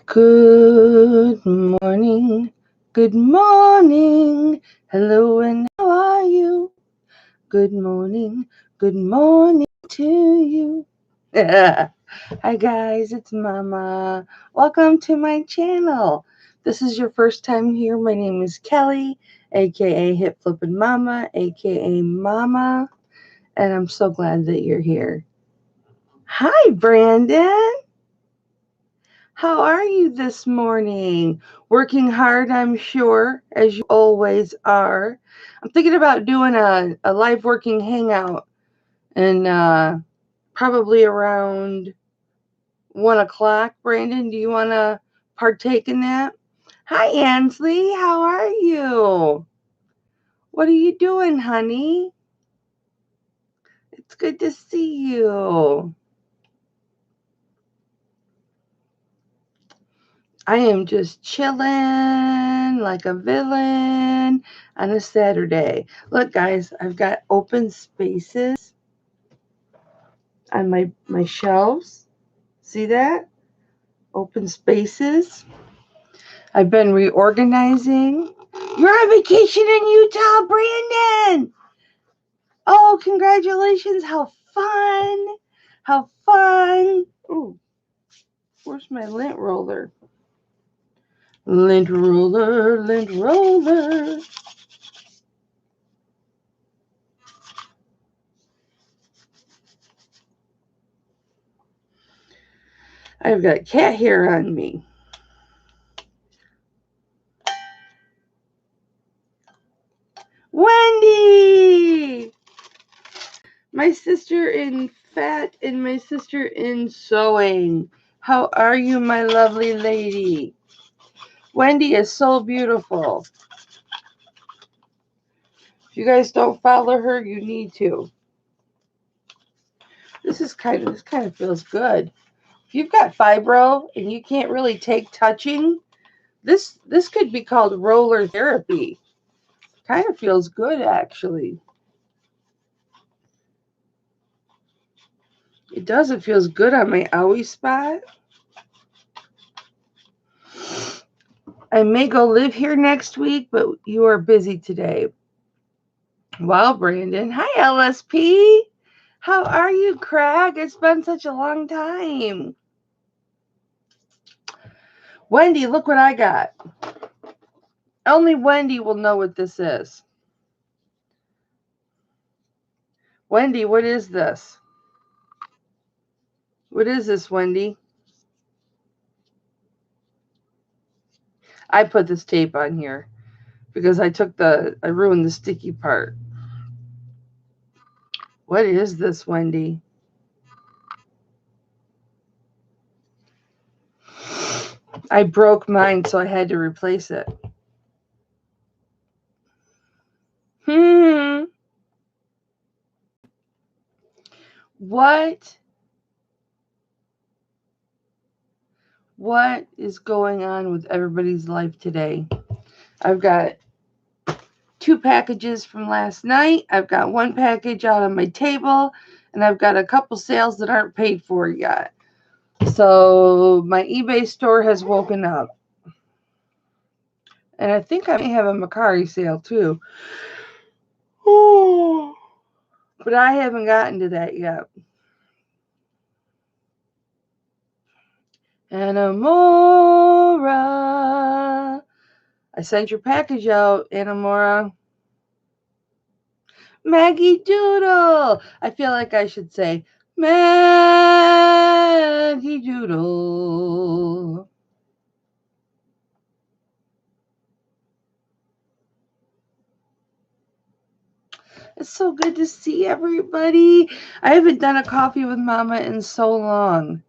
Good morning, good morning, hello and how are you? Good morning to you. Hi guys, it's Mama. Welcome to my channel. This is your first time here. My name is Kelly, aka Hipflippinmamma, aka Mama, and I'm so glad that you're here. Hi Brandon. How are you this morning? Working hard, I'm sure, as you always are. I'm thinking about doing a live working hangout and probably around 1 o'clock. Brandon, do you want to partake in that? Hi, Ansley. How are you? What are you doing, honey? It's good to see you. I am just chilling like a villain on a Saturday. Look, guys, I've got open spaces on my shelves. See that? Open spaces. I've been reorganizing. You're on vacation in Utah, Brandon! Oh, congratulations. How fun. How fun. Ooh, where's my lint roller? Lint roller, lint roller. I've got cat hair on me. Wendy! My sister in fat and my sister in sewing. How are you, my lovely lady? Wendy is so beautiful. If you guys don't follow her, you need to. This kind of feels good. If you've got fibro and you can't really take touching, this could be called roller therapy. Kind of feels good, actually. It does. It feels good on my owie spot. I may go live here next week, but you are busy today. Wow, Brandon. Hi, LSP. How are you, Craig? It's been such a long time. Wendy, look what I got. Only Wendy will know what this is. Wendy, what is this? What is this, Wendy? I put this tape on here because I ruined the sticky part. What is this, Wendy? I broke mine, so I had to replace it. What is going on with everybody's life today? I've got 2 packages from last night. I've got 1 package out on my table, and I've got a couple sales that aren't paid for yet. So my eBay store has woken up. And I think I may have a Macari sale too. Oh, but I haven't gotten to that yet. Anamora. I sent your package out, Anamora. Maggie Doodle. I feel like I should say Maggie Doodle. It's so good to see everybody. I haven't done a coffee with Mama in so long.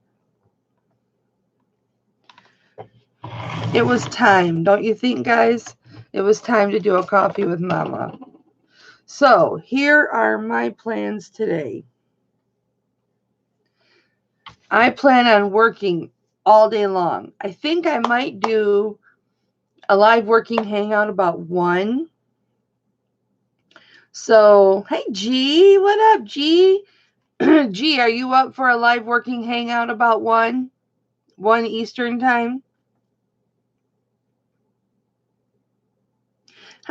It was time, don't you think, guys? It was time to do a coffee with Mama. So, here are my plans today. I plan on working all day long. I think I might do a live working hangout about 1. So, hey, G, what up, G? G, are you up for a live working hangout about 1 Eastern time?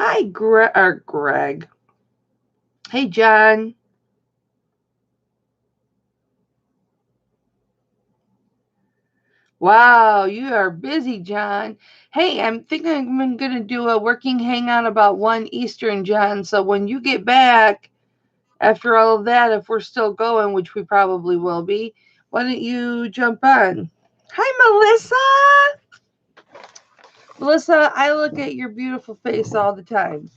Hi, Greg. Hey, John. Wow, you are busy, John. Hey, I'm thinking I'm going to do a working hangout about 1 Eastern, John. So when you get back, after all of that, if we're still going, which we probably will be, why don't you jump on? Hi, Melissa. Melissa, I look at your beautiful face all the time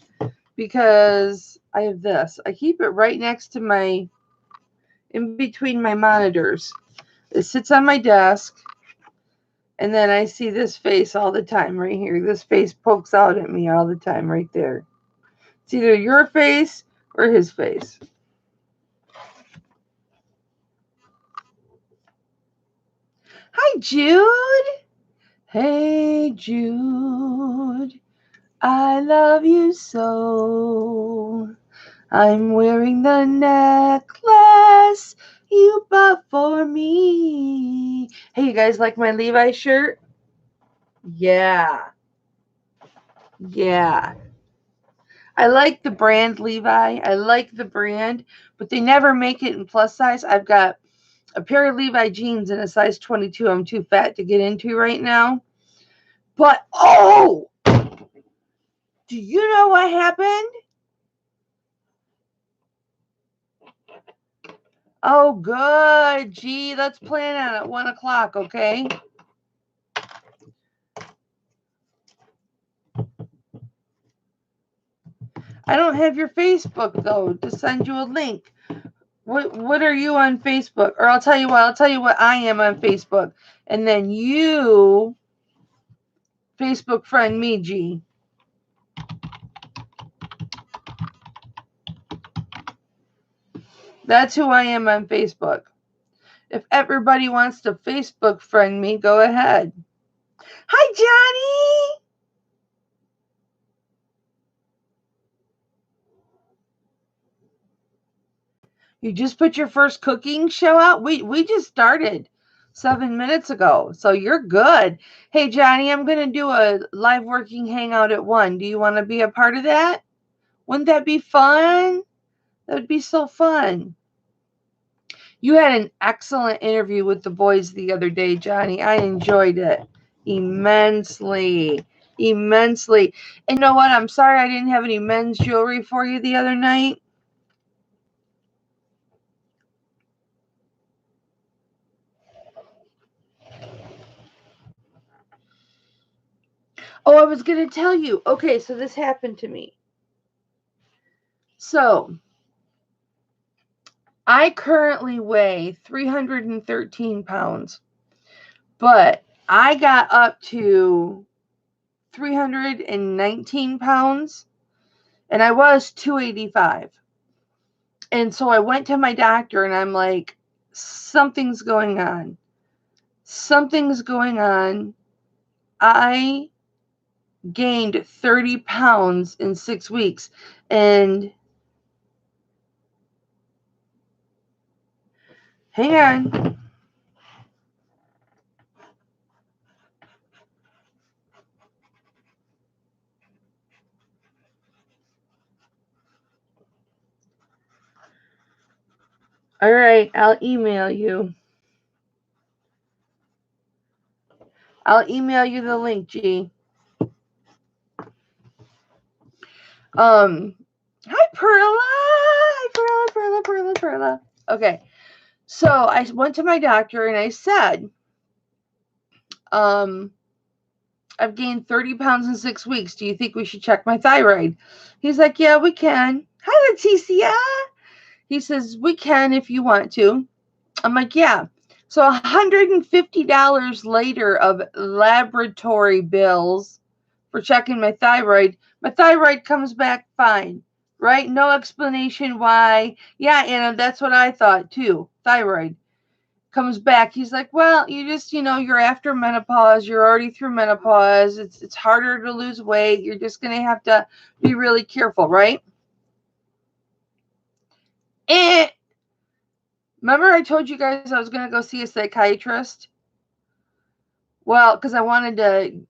because I have this. I keep it right next to in between my monitors. It sits on my desk, and then I see this face all the time right here. This face pokes out at me all the time right there. It's either your face or his face. Hi, Jude. Hey, Jude. I love you so. I'm wearing the necklace you bought for me. Hey, you guys like my Levi shirt? Yeah. Yeah. I like the brand Levi. I like the brand, but they never make it in plus size. I've got a pair of Levi jeans in a size 22 I'm too fat to get into right now. But, oh! Do you know what happened? Oh, good. Gee, let's plan on it 1 o'clock, okay? I don't have your Facebook, though, to send you a link. What are you on Facebook? Or I'll tell you what I am on Facebook. And then you Facebook friend me, G. That's who I am on Facebook. If everybody wants to Facebook friend me, go ahead. Hi, Johnny. You just put your first cooking show out? We just started 7 minutes ago, so you're good. Hey, Johnny, I'm going to do a live working hangout at 1. Do you want to be a part of that? Wouldn't that be fun? That would be so fun. You had an excellent interview with the boys the other day, Johnny. I enjoyed it immensely. Immensely. And you know what? I'm sorry I didn't have any men's jewelry for you the other night. Oh, I was going to tell you. Okay, so this happened to me. So, I currently weigh 313 pounds, but I got up to 319 pounds, and I was 285. And so I went to my doctor, and I'm like, something's going on. Something's going on. I gained 30 pounds in 6 weeks. And hang on. All right, I'll email you. I'll email you the link, G. Hi, Perla. Hi, Perla. Okay, so I went to my doctor and I said, I've gained 30 pounds in 6 weeks. Do you think we should check my thyroid? He's like, yeah, we can. Hi, Leticia. He says, we can if you want to. I'm like, yeah. So $150 later of laboratory bills for checking my thyroid comes back fine, right? No explanation why. Yeah, Anna, that's what I thought too. Thyroid comes back. He's like, well, you just, you're after menopause. You're already through menopause. It's harder to lose weight. You're just going to have to be really careful, right? And remember I told you guys I was going to go see a psychiatrist? Well, because I wanted to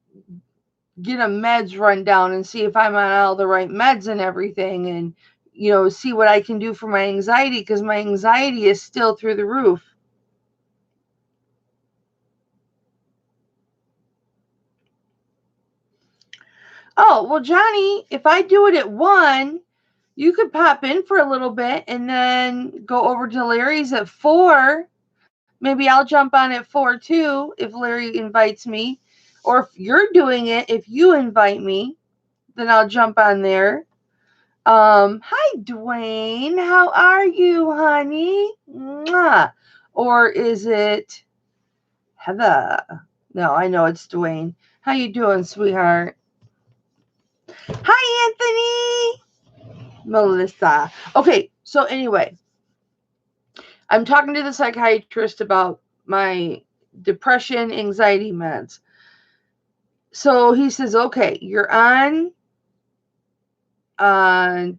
get a meds rundown and see if I'm on all the right meds and everything, and see what I can do for my anxiety, because my anxiety is still through the roof. Oh, well, Johnny, if I do it at 1, you could pop in for a little bit and then go over to Larry's at 4. Maybe I'll jump on at 4 too if Larry invites me. Or if you're doing it, if you invite me, then I'll jump on there. Hi, Dwayne. How are you, honey? Mwah. Or is it Heather? No, I know it's Dwayne. How you doing, sweetheart? Hi, Anthony. Melissa. Okay, so anyway, I'm talking to the psychiatrist about my depression, anxiety meds. So he says, okay, you're on Celexa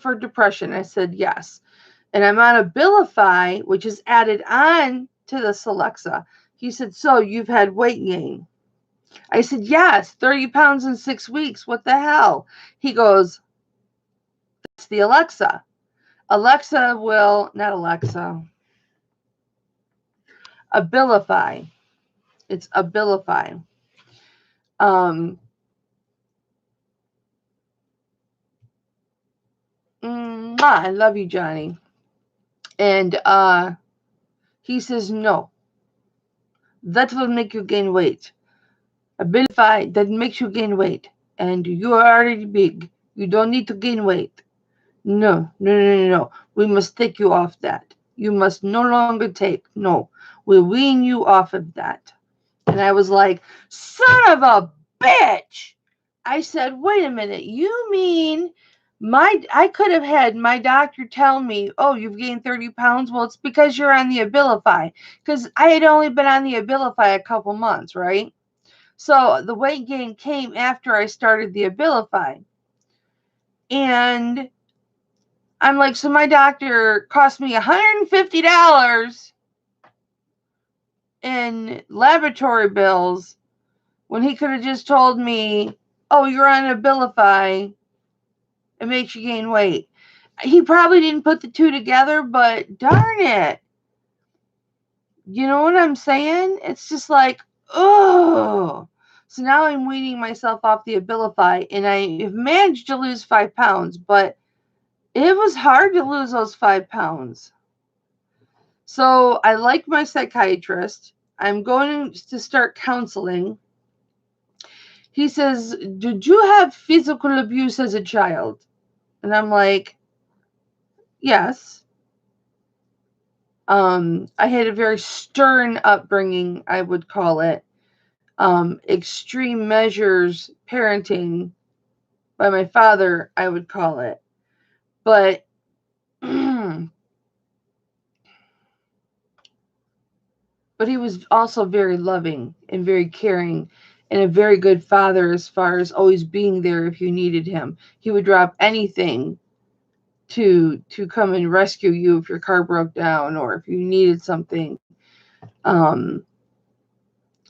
for depression. I said, yes. And I'm on Abilify, which is added on to the Celexa. He said, so you've had weight gain. I said, yes, 30 pounds in 6 weeks. What the hell? He goes, that's the Alexa. Alexa will, not Alexa, Abilify. It's Abilify. I love you, Johnny. And he says, no, that will make you gain weight. Abilify, that makes you gain weight. And you are already big. You don't need to gain weight. No, no, no, no, no. We must take you off that. You must no longer take. No, we'll wean you off of that. And I was like, son of a bitch. I said, wait a minute. You mean I could have had my doctor tell me, oh, you've gained 30 pounds? Well, it's because you're on the Abilify. Because I had only been on the Abilify a couple months, right? So the weight gain came after I started the Abilify. And I'm like, so my doctor cost me $150 in laboratory bills when he could have just told me, oh, you're on Abilify, it makes you gain weight. He probably didn't put the two together, but darn it. You know what I'm saying? It's just like, oh. So now I'm weaning myself off the Abilify, and I have managed to lose 5 pounds, but it was hard to lose those 5 pounds. So I like my psychiatrist. I'm going to start counseling. He says, did you have physical abuse as a child? And I'm like, yes. I had a very stern upbringing, I would call it. Extreme measures parenting by my father, I would call it. But but he was also very loving and very caring and a very good father as far as always being there if you needed him. He would drop anything to come and rescue you if your car broke down or if you needed something.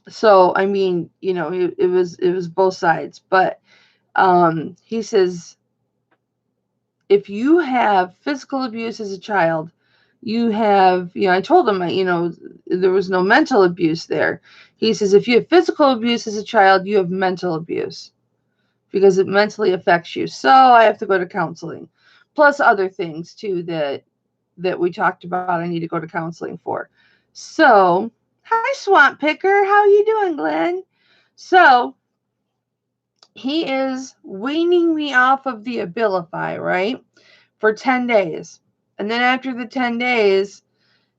So I mean, it was both sides. But he says, if you have physical abuse as a child, you have, I told him, there was no mental abuse there. He says, if you have physical abuse as a child, you have mental abuse because it mentally affects you. So I have to go to counseling, plus other things too that we talked about. I need to go to counseling for. So, hi, Swamp Picker. How you doing, Glenn? So he is weaning me off of the Abilify, right? For 10 days. And then after the 10 days,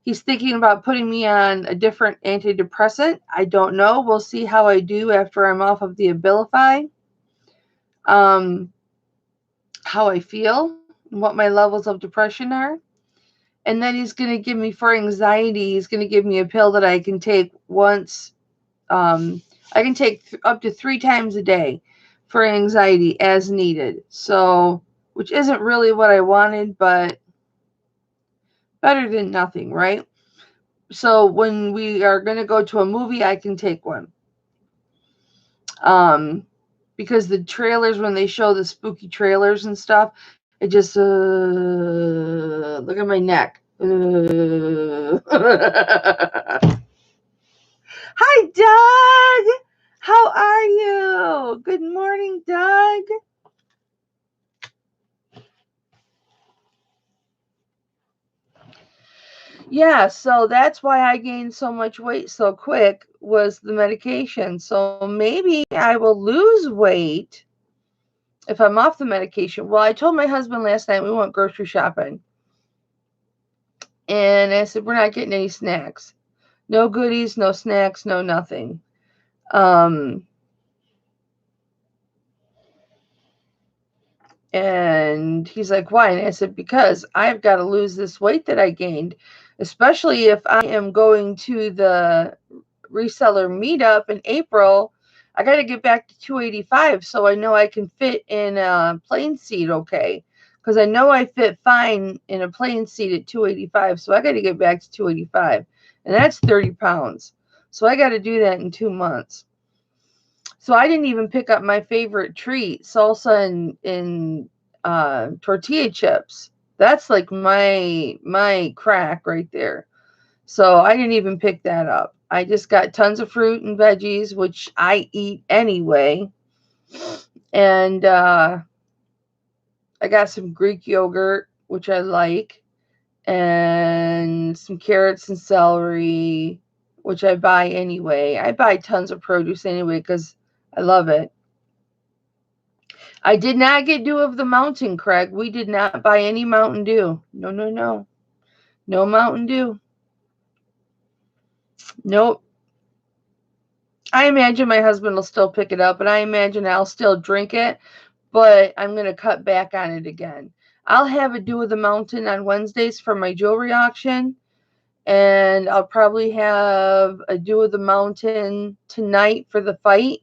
he's thinking about putting me on a different antidepressant. I don't know. We'll see how I do after I'm off of the Abilify. How I feel, and what my levels of depression are. And then he's going to give me, for anxiety, he's going to give me a pill that I can take once. I can take up to 3 times a day for anxiety as needed. So, which isn't really what I wanted, but better than nothing, right? So when we are going to go to a movie, I can take one. Because the trailers, when they show the spooky trailers and stuff, it just look at my neck. Hi, Doug. How are you? Good morning, Doug. Yeah, so that's why I gained so much weight so quick, was the medication. So maybe I will lose weight if I'm off the medication. Well, I told my husband last night we went grocery shopping. And I said, we're not getting any snacks. No goodies, no snacks, no nothing. And he's like, why? And I said, because I've got to lose this weight that I gained, especially if I am going to the reseller meetup in April. I got to get back to 285 so I know I can fit in a plane seat okay. Because I know I fit fine in a plane seat at 285, so I got to get back to 285. And that's 30 pounds. So I got to do that in 2 months. So I didn't even pick up my favorite treat, salsa and tortilla chips. That's like my crack right there. So I didn't even pick that up. I just got tons of fruit and veggies, which I eat anyway. And I got some Greek yogurt, which I like, and some carrots and celery, which I buy anyway. I buy tons of produce anyway because I love it. I did not get Dew of the Mountain, Craig. We did not buy any Mountain Dew. No, no, no. No Mountain Dew. Nope. I imagine my husband will still pick it up, and I imagine I'll still drink it, but I'm going to cut back on it again. I'll have a Dew of the Mountain on Wednesdays for my jewelry auction, and I'll probably have a Dew of the Mountain tonight for the fight.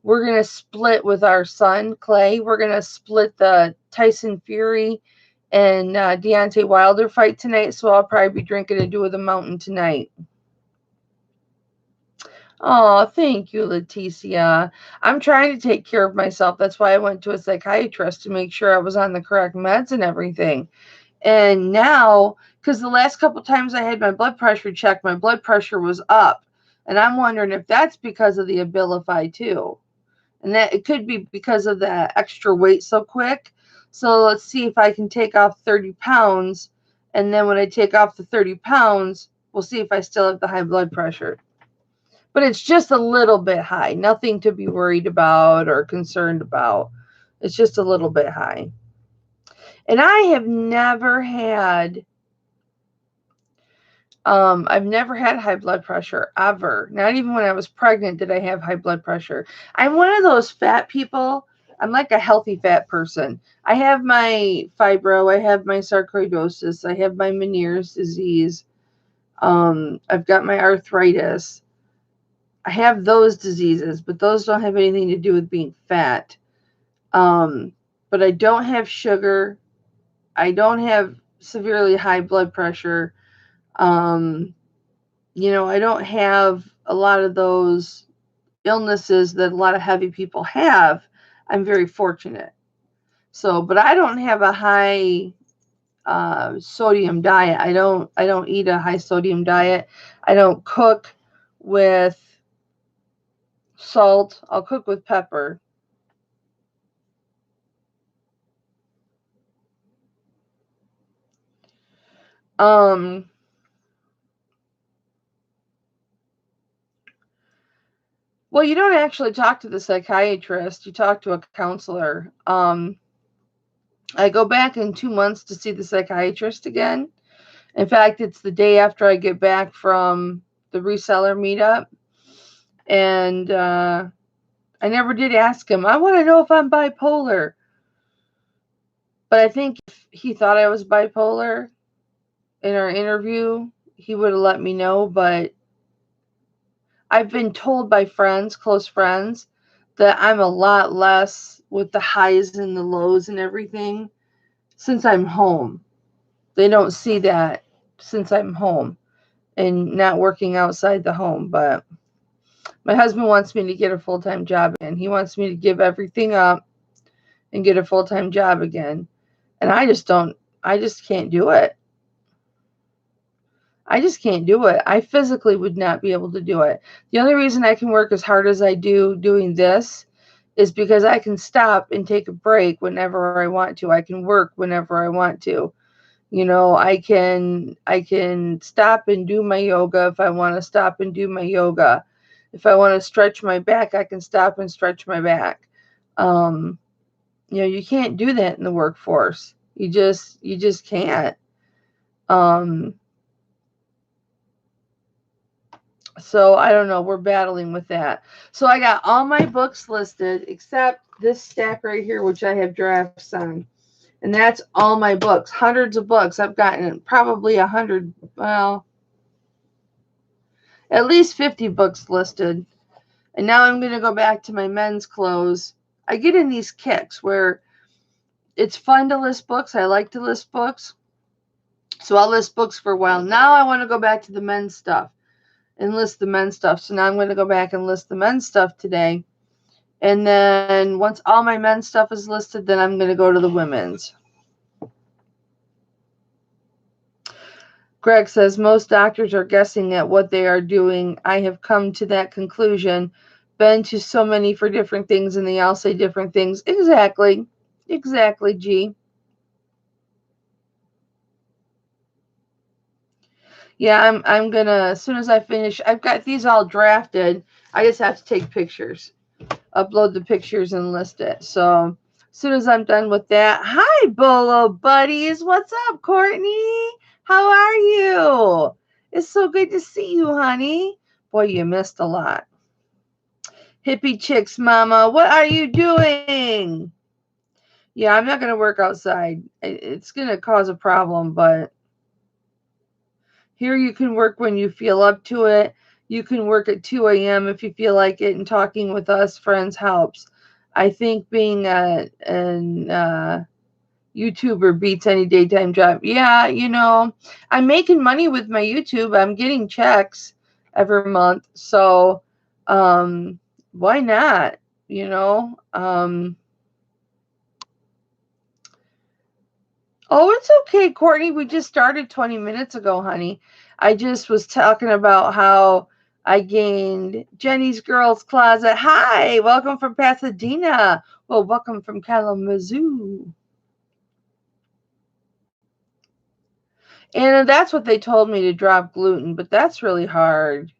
We're going to split with our son, Clay. We're going to split the Tyson Fury and Deontay Wilder fight tonight, so I'll probably be drinking a Dew of the Mountain tonight. Oh, thank you, Leticia. I'm trying to take care of myself. That's why I went to a psychiatrist to make sure I was on the correct meds and everything. And now, because the last couple times I had my blood pressure checked, my blood pressure was up. And I'm wondering if that's because of the Abilify too. And that it could be because of the extra weight so quick. So let's see if I can take off 30 pounds. And then when I take off the 30 pounds, we'll see if I still have the high blood pressure. But it's just a little bit high. Nothing to be worried about or concerned about. It's just a little bit high. And I have never had I've never had high blood pressure ever. Not even when I was pregnant did I have high blood pressure. I'm one of those fat people. I'm like a healthy fat person. I have my fibro, I have my sarcoidosis, I have my Meniere's disease. I've got my arthritis. I have those diseases, but those don't have anything to do with being fat. But I don't have sugar. I don't have severely high blood pressure. I don't have a lot of those illnesses that a lot of heavy people have. I'm very fortunate. So, but I don't have a high sodium diet. I don't eat a high sodium diet. I don't cook with salt. I'll cook with pepper. Um, well, you don't actually talk to the psychiatrist. You talk to a counselor. I go back in 2 months to see the psychiatrist again. In fact, it's the day after I get back from the reseller meetup. And I never did ask him. I want to know if I'm bipolar. But I think if he thought I was bipolar in our interview, he would have let me know. But I've been told by friends, close friends, that I'm a lot less with the highs and the lows and everything since I'm home. They don't see that since I'm home and not working outside the home. But My husband wants me to get a full-time job again. He wants me to give everything up and get a full-time job again. And I just can't do it. I just can't do it. I physically would not be able to do it. The only reason I can work as hard as I do doing this is because I can stop and take a break whenever I want to. I can work whenever I want to. I can stop and do my yoga if I want to stop and do my yoga. If I want to stretch my back, I can stop and stretch my back. You can't do that in the workforce. You just can't. So I don't know. We're battling with that. So I got all my books listed except this stack right here, which I have drafts on. And that's all my books, hundreds of books. I've gotten probably 100, well, at least 50 books listed. And now I'm going to go back to my men's clothes. I get in these kicks where it's fun to list books. I like to list books. So I'll list books for a while. Now I want to go back to the men's stuff and list the men's stuff. So now I'm going to go back and list the men's stuff today. And then once all my men's stuff is listed, then I'm going to go to the women's. Greg says, most doctors are guessing at what they are doing. I have come to that conclusion. Been to so many for different things, and they all say different things. Exactly, G. Yeah, I'm gonna, as soon as I finish, I've got these all drafted. I just have to take pictures, upload the pictures, and list it. So as soon as I'm done with that, hi, Bolo buddies. What's up, Courtney? How are you? It's so good to see you, honey. Boy, you missed a lot. Hippie chicks, mama, what are you doing? Yeah, I'm not going to work outside. It's going to cause a problem, but here you can work when you feel up to it. You can work at 2 a.m. if you feel like it, and talking with us friends helps. I think being an YouTuber beats any daytime job. Yeah, I'm making money with my YouTube. I'm getting checks every month. So why not? Oh, it's okay, Courtney. We just started 20 minutes ago, honey. I just was talking about how I gained Jenny's Girls Closet. Hi, welcome from Pasadena. Well, welcome from Kalamazoo. And that's what they told me, to drop gluten, but that's really hard.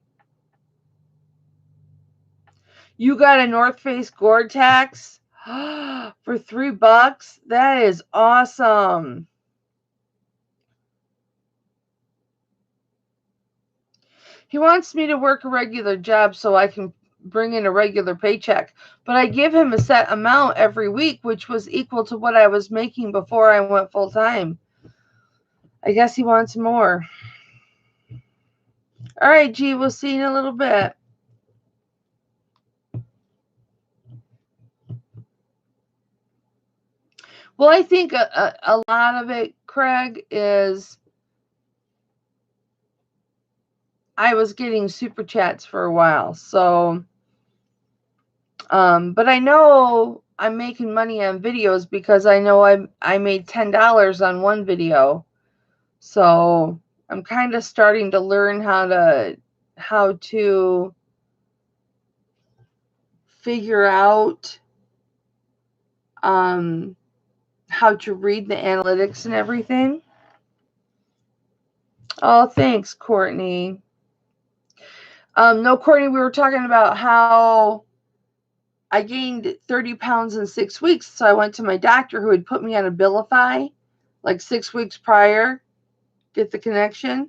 You got a North Face Gore-Tex for $3? That is awesome. He wants me to work a regular job so I can bring in a regular paycheck, but I give him a set amount every week, which was equal to what I was making before I went full time. I guess he wants more. All right, G, we'll see you in a little bit. Well, I think a lot of it, Craig, is I was getting super chats for a while. So, but I know I'm making money on videos because I know I made $10 on one video. So I'm kind of starting to learn how to figure out how to read the analytics and everything. Oh, thanks, Courtney. No, Courtney, we were talking about how I gained 30 pounds in 6 weeks. So I went to my doctor, who had put me on Abilify like 6 weeks prior, get the connection.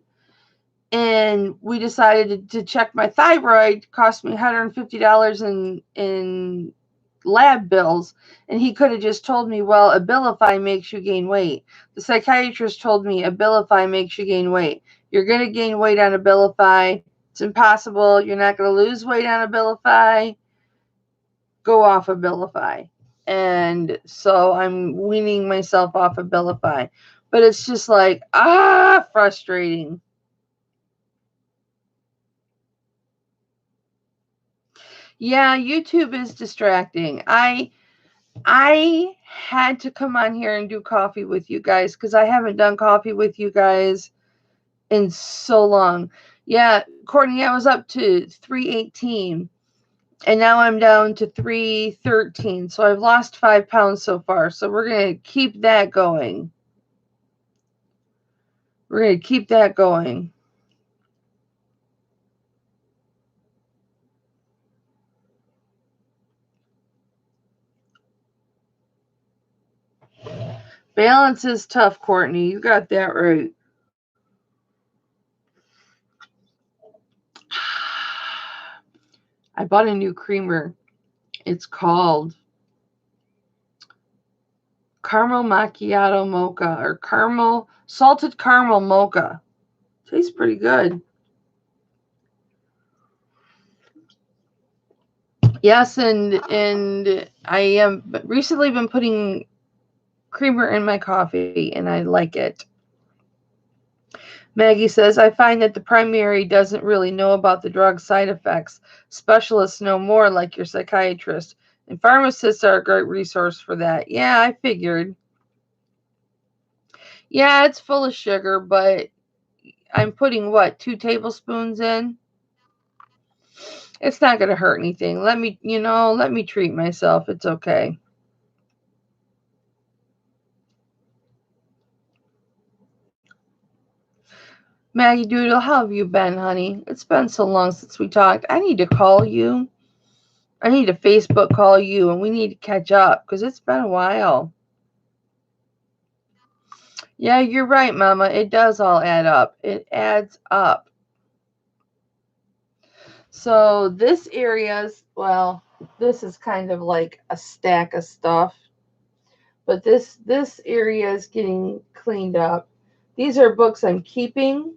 And we decided to check my thyroid. It cost me $150 in lab bills. And he could have just told me, well, Abilify makes you gain weight. The psychiatrist told me Abilify makes you gain weight. You're going to gain weight on Abilify. It's impossible. You're not going to lose weight on Abilify. Go off Abilify. And so I'm weaning myself off Abilify. But it's just like, frustrating. Yeah, YouTube is distracting. I had to come on here and do coffee with you guys because I haven't done coffee with you guys in so long. Yeah, Courtney, I was up to 318 and now I'm down to 313. So I've lost 5 pounds so far. So we're going to keep that going. We're going to keep that going. Balance is tough, Courtney. You got that right. I bought a new creamer. It's called Caramel Macchiato Mocha or Salted Caramel Mocha. Tastes pretty good. Yes, and I am recently been putting creamer in my coffee and I like it. Maggie says, I find that the primary doesn't really know about the drug side effects. Specialists know more, like your psychiatrist. And pharmacists are a great resource for that. Yeah, I figured. Yeah, it's full of sugar, but I'm putting what, 2 tablespoons in? It's not going to hurt anything. Let me treat myself. It's okay. Maggie Doodle, how have you been, honey? It's been so long since we talked. I need to call you. I need to Facebook call you, and we need to catch up because it's been a while. Yeah, you're right, Mama. It does all add up. It adds up. So this this is kind of like a stack of stuff, but this area is getting cleaned up. These are books I'm keeping.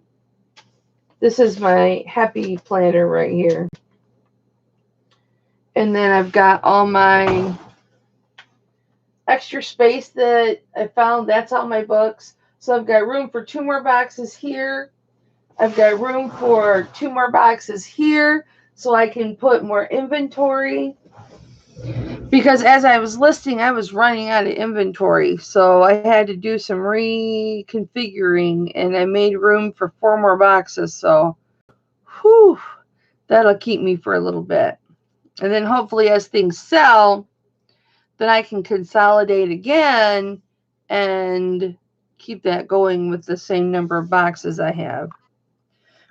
This is my happy planner right here. And then I've got all my extra space that I found. That's all my books. So I've got room for 2 more boxes here. I've got room for 2 more boxes here so I can put more inventory. Because as I was listing, I was running out of inventory. So I had to do some reconfiguring and I made room for 4 more boxes. So, whew, that'll keep me for a little bit. And then hopefully as things sell, then I can consolidate again and keep that going with the same number of boxes I have.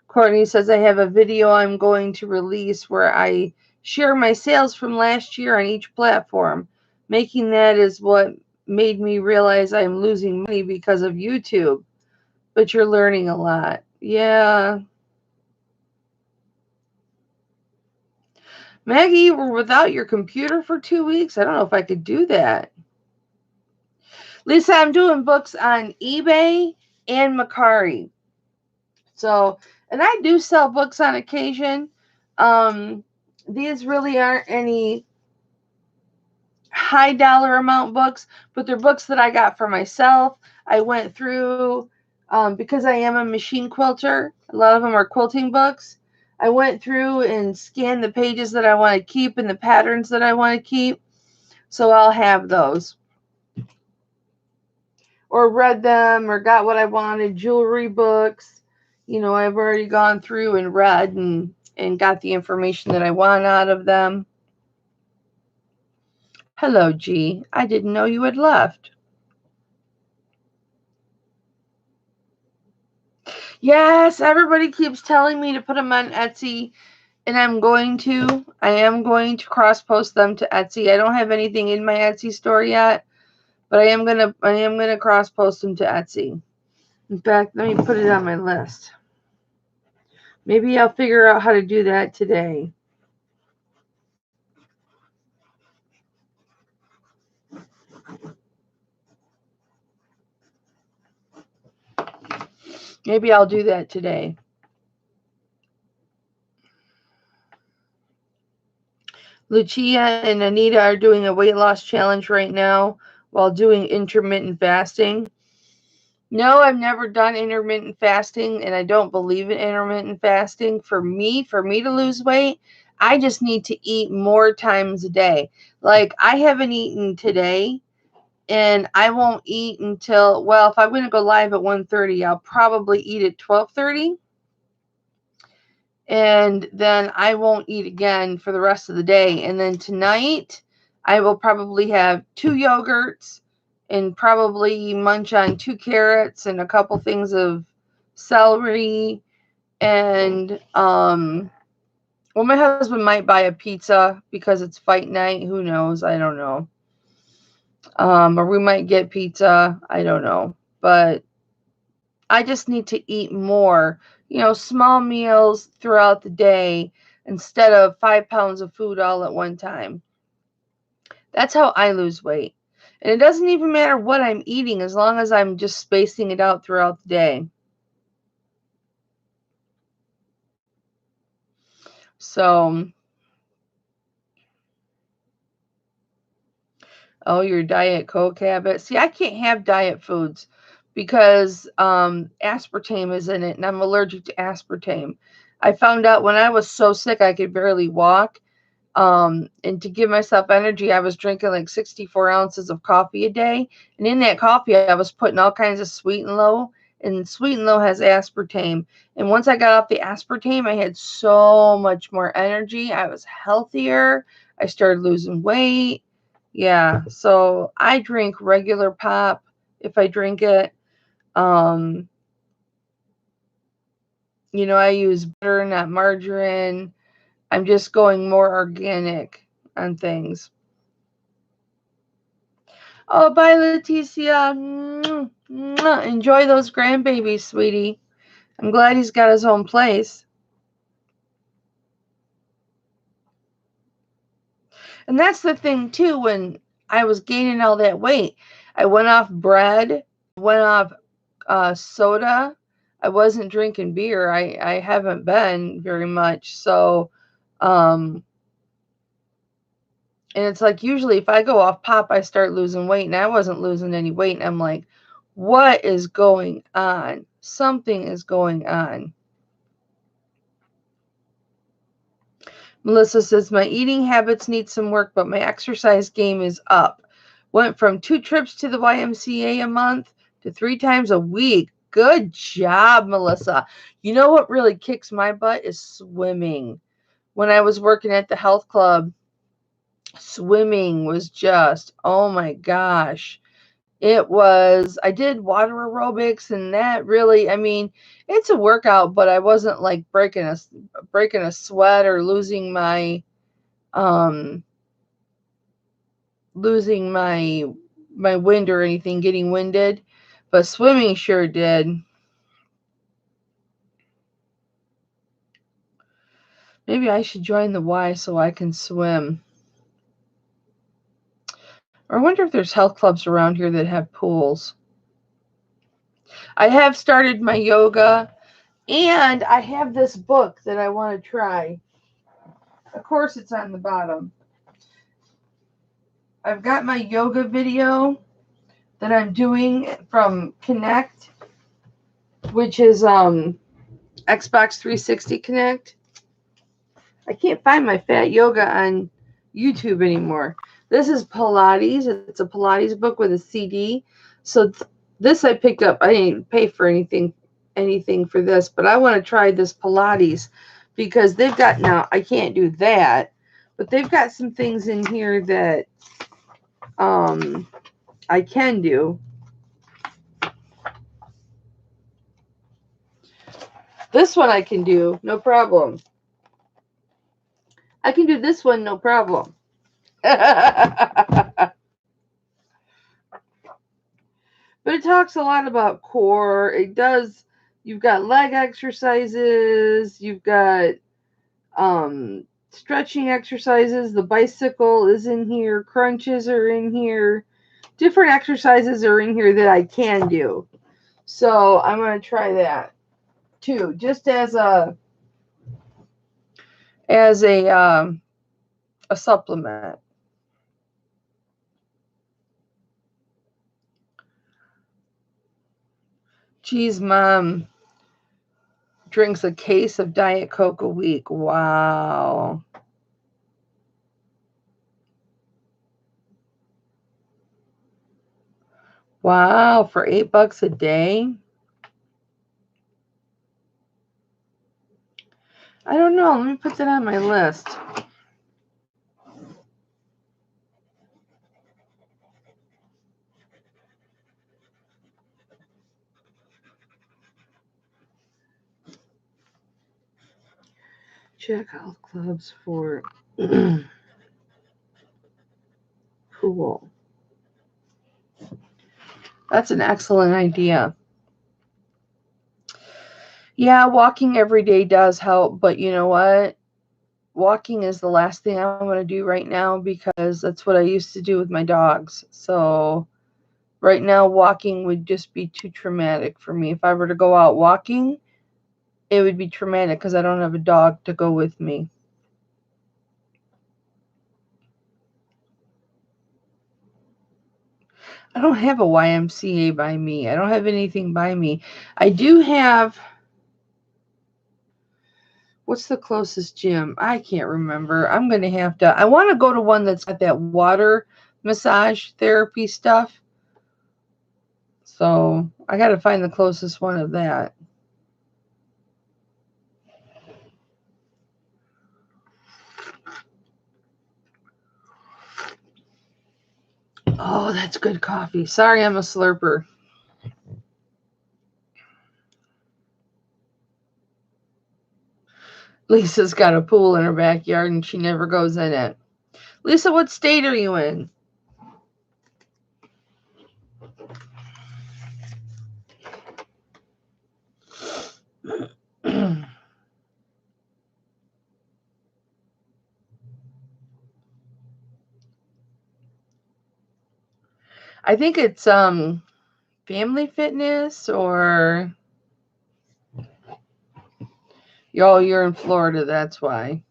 Courtney says, I have a video I'm going to release where I share my sales from last year on each platform. Making that is what made me realize I'm losing money because of YouTube. But you're learning a lot. Yeah. Maggie, you were without your computer for 2 weeks? I don't know if I could do that. Lisa, I'm doing books on eBay and Mercari. So, and I do sell books on occasion. These really aren't any high dollar amount books, but they're books that I got for myself. I went through, because I am a machine quilter, a lot of them are quilting books. I went through and scanned the pages that I want to keep and the patterns that I want to keep. So I'll have those. Or read them or got what I wanted, jewelry books. I've already gone through and read and got the information that I want out of them. Hello, G. I didn't know you had left. Yes, everybody keeps telling me to put them on Etsy, and I am going to cross post them to Etsy. I don't have anything in my Etsy store yet, but I am gonna cross post them to Etsy. In fact, let me put it on my list. Maybe I'll figure out how to do that today. Maybe I'll do that today. Lucia and Anita are doing a weight loss challenge right now while doing intermittent fasting. No, I've never done intermittent fasting, and I don't believe in intermittent fasting. For me to lose weight, I just need to eat more times a day. Like, I haven't eaten today, and I won't eat until, well, if I'm going to go live at 1:30, I'll probably eat at 12:30, and then I won't eat again for the rest of the day. And then tonight, I will probably have 2 yogurts and probably munch on 2 carrots and a couple things of celery. And well, my husband might buy a pizza because it's fight night. Who knows? I don't know. Or we might get pizza. I don't know. But I just need to eat more, small meals throughout the day instead of 5 pounds of food all at one time. That's how I lose weight. And it doesn't even matter what I'm eating as long as I'm just spacing it out throughout the day. So, oh, your Diet Coke habit. See, I can't have diet foods because aspartame is in it, and I'm allergic to aspartame. I found out when I was so sick I could barely walk. And to give myself energy, I was drinking like 64 ounces of coffee a day. And in that coffee, I was putting all kinds of sweet and low. And sweet and low has aspartame. And once I got off the aspartame, I had so much more energy. I was healthier. I started losing weight. Yeah. So I drink regular pop if I drink it. Um, I use butter, not margarine. I'm just going more organic on things. Oh, bye, Leticia. Mwah, mwah. Enjoy those grandbabies, sweetie. I'm glad he's got his own place. And that's the thing, too, when I was gaining all that weight. I went off bread, went off soda. I wasn't drinking beer. I haven't been very much. So, and it's like usually if I go off pop, I start losing weight, and I wasn't losing any weight. And I'm like, what is going on? Something is going on. Melissa says, my eating habits need some work, but my exercise game is up. Went from 2 trips to the YMCA a month to 3 times a week. Good job, Melissa. You know what really kicks my butt is swimming. When I was working at the health club, swimming was just, oh my gosh. I did water aerobics, and that really, I mean, it's a workout, but I wasn't like breaking a sweat or um losing my wind or anything, getting winded, but swimming sure did. Maybe I should join the Y so I can swim. Or I wonder if there's health clubs around here that have pools. I have started my yoga, and I have this book that I want to try. Of course, it's on the bottom. I've got my yoga video that I'm doing from Connect, which is Xbox 360 Connect. I can't find my fat yoga on YouTube anymore. This is Pilates. It's a Pilates book with a CD. So this I picked up. I didn't pay for anything for this, but I want to try this Pilates because they've got, now I can't do that, but they've got some things in here that I can do. This one I can do, no problem. I can do this one, no problem. But it talks a lot about core. It does. You've got leg exercises. You've got stretching exercises. The bicycle is in here. Crunches are in here. Different exercises are in here that I can do. So I'm going to try that too, just as a supplement. Geez, Mom drinks a case of Diet Coke a week. Wow. Wow, for $8 a day? I don't know. Let me put that on my list. Check health clubs for pool. That's an excellent idea. Yeah, walking every day does help, but you know what? Walking is the last thing I'm going to do right now because that's what I used to do with my dogs. So right now, walking would just be too traumatic for me. If I were to go out walking, it would be traumatic because I don't have a dog to go with me. I don't have a YMCA by me. I don't have anything by me. I do have. What's the closest gym? I can't remember. I'm going to have to. I want to go to one that's got that water massage therapy stuff. So I got to find the closest one of that. Oh, that's good coffee. Sorry, I'm a slurper. Lisa's got a pool in her backyard and she never goes in it. Lisa, what state are you in? I think it's Family Fitness or you're in Florida, that's why.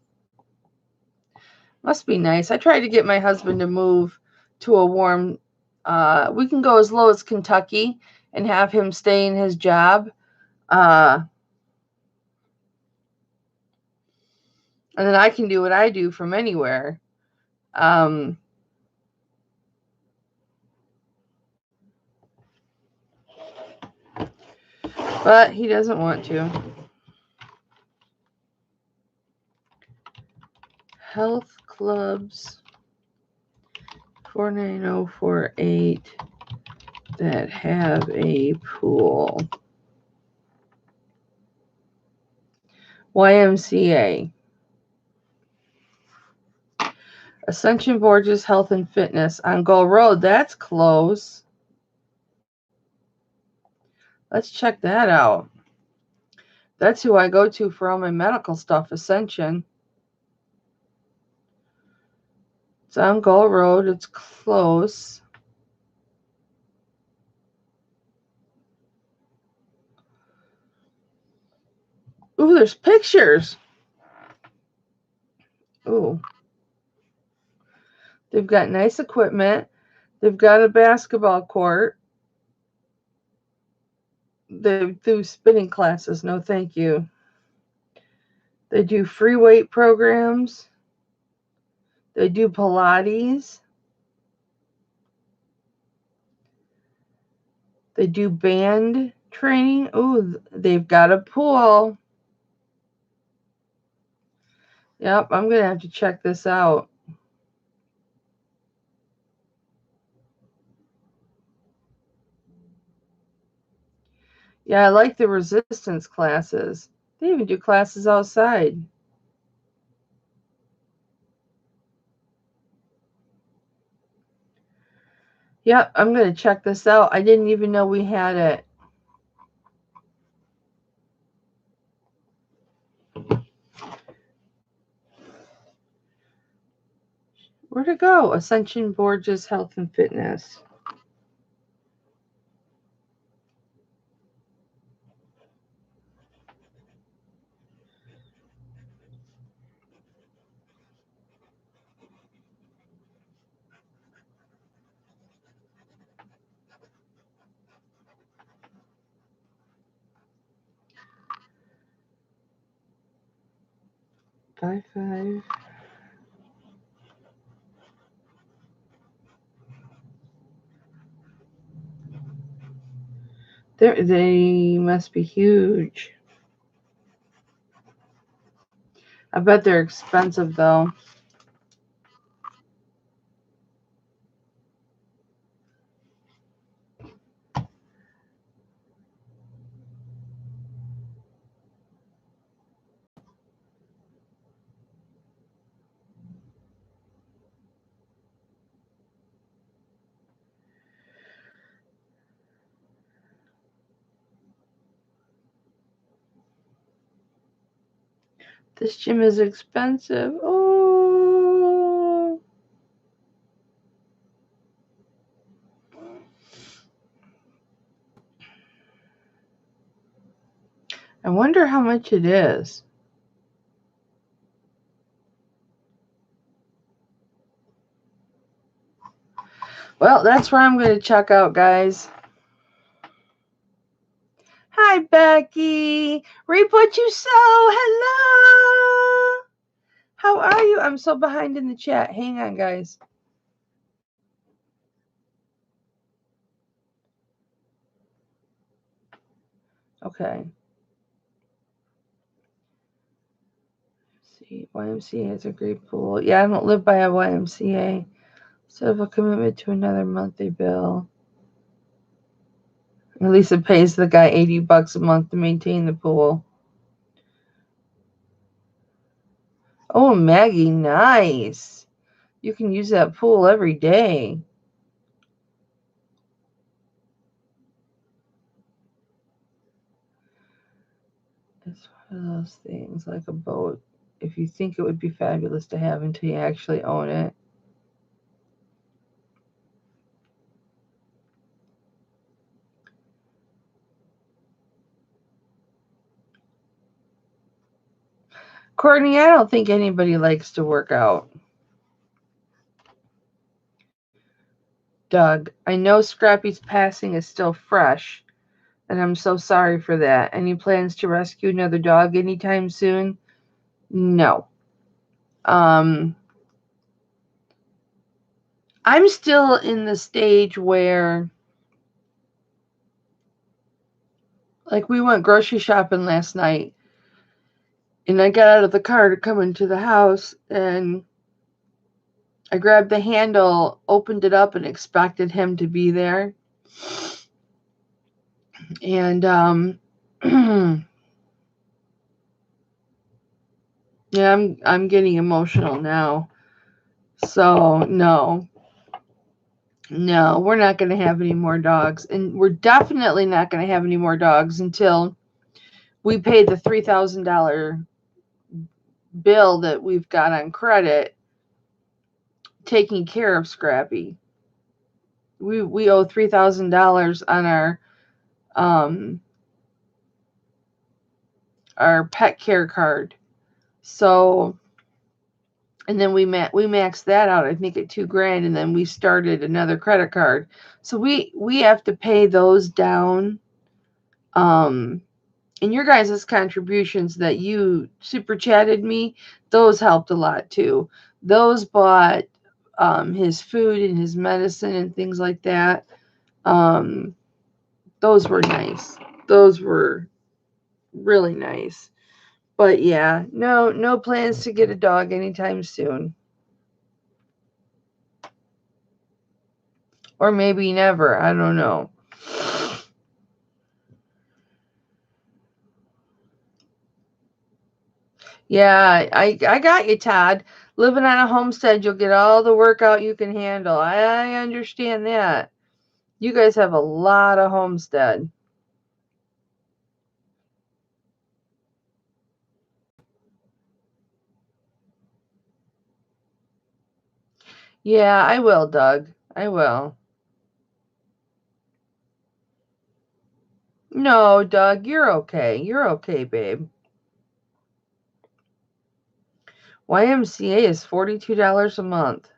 Must be nice. I tried to get my husband to move to a warm we can go as low as Kentucky and have him stay in his job. Uh and then I can do what I do from anywhere. Um but he doesn't want to. Health clubs 49048 that have a pool. YMCA. Ascension Borges Health and Fitness on Gull Road. That's close. Let's check that out. That's who I go to for all my medical stuff, Ascension. It's on Gull Road. It's close. Ooh, there's pictures. Ooh. They've got nice equipment. They've got a basketball court. They do spinning classes. No, thank you. They do free weight programs. They do Pilates. They do band training. Ooh, they've got a pool. Yep, I'm going to have to check this out. Yeah, I like the resistance classes. They even do classes outside. Yep, I'm going to check this out. I didn't even know we had it. Where'd it go? Ascension Borges Health and Fitness. Five. They must be huge. I bet they're expensive though. This gym is expensive. Oh. I wonder how much it is. Well, that's where I'm going to check out, guys. Hi, Becky. Reap what you sow. Hello. How are you? I'm so behind in the chat. Hang on, guys. Okay. Let's see, YMCA has a great pool. Yeah, I don't live by a YMCA. Instead of a commitment to another monthly bill. At least it pays the guy $80 a month to maintain the pool. Oh, Maggie, nice. You can use that pool every day. It's one of those things like a boat. If you think it would be fabulous to have until you actually own it. Courtney, I don't think anybody likes to work out. Doug, I know Scrappy's passing is still fresh, and I'm so sorry for that. Any plans to rescue another dog anytime soon? No. I'm still in the stage where, like, we went grocery shopping last night, and I got out of the car to come into the house, and I grabbed the handle, opened it up, and expected him to be there. And yeah, I'm getting emotional now. So no, we're not going to have any more dogs, and we're definitely not going to have any more dogs until we pay the $3,000 bill that we've got on credit, taking care of Scrappy. We owe $3,000 on our pet care card. So, and then we maxed that out, I think, at $2,000, and then we started another credit card. So we have to pay those down. And your guys' contributions that you super chatted me, those helped a lot too. Those bought his food and his medicine and things like that. Those were nice. Those were really nice. But yeah, no plans to get a dog anytime soon. Or maybe never. I don't know. Yeah, I got you, Todd. Living on a homestead, you'll get all the workout you can handle. I understand that. You guys have a lot of homestead. Yeah, I will, Doug. I will. No, Doug, you're okay. You're okay, babe. YMCA is $42 a month.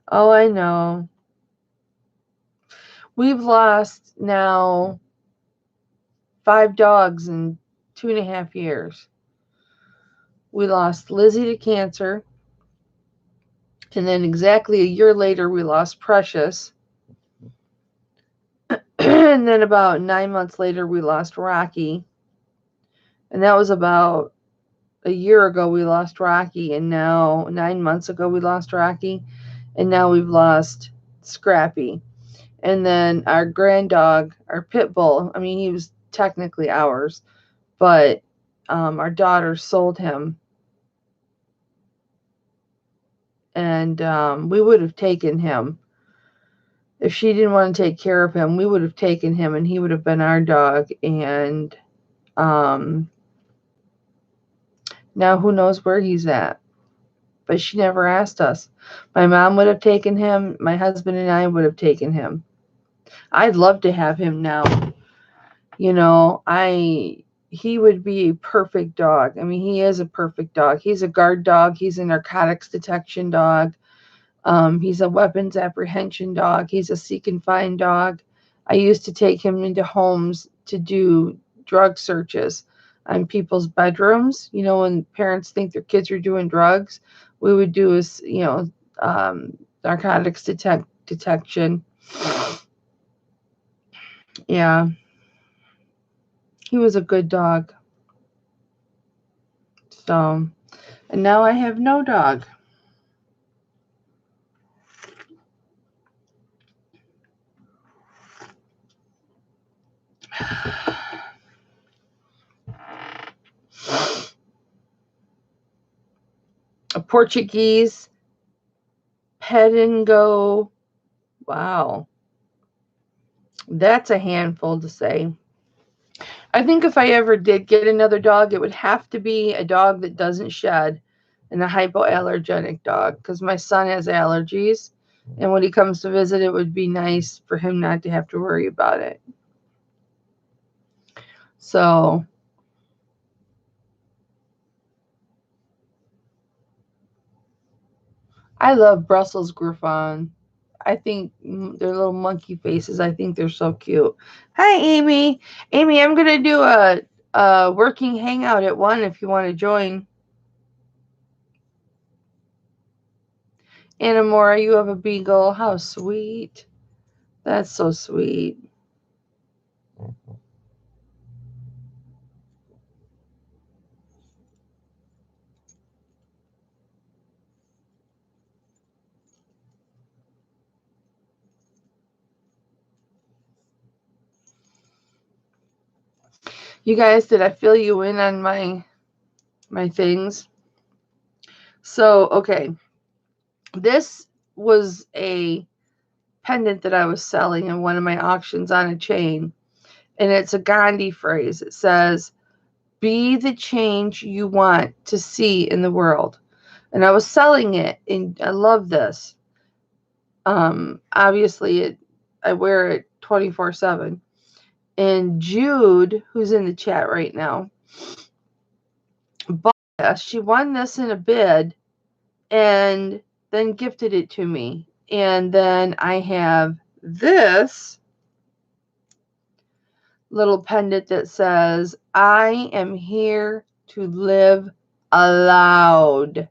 Oh, I know. We've lost now 5 dogs in 2.5 years. we lost Lizzie to cancer. And then exactly a year later, we lost Precious. And then about 9 months later, we lost Rocky. And that was about a year ago, we lost Rocky. And now, 9 months ago, we lost Rocky. And now we've lost Scrappy. And then our grand dog, our pit bull, I mean, he was technically ours, but our daughter sold him. And we would have taken him. If she didn't want to take care of him, we would have taken him and he would have been our dog. And now who knows where he's at. But she never asked us. My mom would have taken him. My husband and I would have taken him. I'd love to have him now. You know, he would be a perfect dog. I mean, he is a perfect dog. He's a guard dog. He's a narcotics detection dog. He's a weapons apprehension dog. He's a seek and find dog. I used to take him into homes to do drug searches on people's bedrooms. You know, when parents think their kids are doing drugs, we would do narcotics detection. Yeah, he was a good dog. So, and now I have no dog. A Portuguese pet and go. Wow. That's a handful to say. I think if I ever did get another dog, it would have to be a dog that doesn't shed and a hypoallergenic dog because my son has allergies. And when he comes to visit, it would be nice for him not to have to worry about it. So, I love Brussels Griffon. I think their little monkey faces, I think they're so cute. Hi, Amy. Amy, I'm going to do a working hangout at 1 if you want to join. Anamora, you have a beagle. How sweet. That's so sweet. You guys, did I fill you in on my things? So, okay. This was a pendant that I was selling in one of my auctions on a chain. And it's a Gandhi phrase. It says, "Be the change you want to see in the world." And I was selling it, and I love this. Obviously, I wear it 24/7. And Jude, who's in the chat right now, bought this. She won this in a bid and then gifted it to me. And then I have this little pendant that says, "I am here to live aloud."